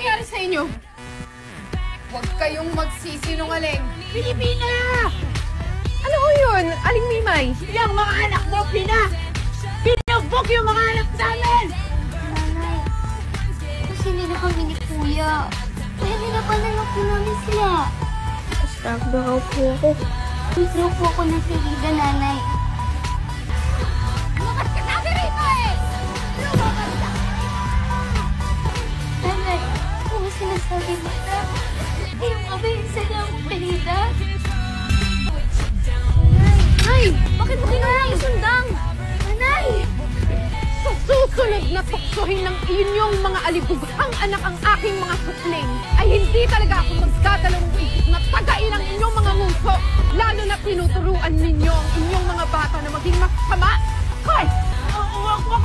nangyari sa inyo? Huwag kayong magsisinungaling. Pilipina! Ano ho yun, Aling Mimay? Yung mga anak mo, Pinabok yung mga anak namin! Nanay, kasi nila kami ni Kuya. Kaya nilakanan lang po namin sila. Nag-stroke po ako. Nag-stroke po ako ng ferida, Nanay. Lumat ka natin rito eh! Lumat ka! Nanay, kung sinasabi mo na, yung mabisa lang akong ferida. Nay, bakit mo ginawa ang sundang? Nanay! Sa susunod na tuksohin ng inyong mga alibughang anak ang aking mga supling, ay hindi talaga ako magdadalawang isip na tagain ang inyong mga nguso, lalo na tinuturuan ninyo ang inyong mga bata na maging masama. Hoy! Huwag mo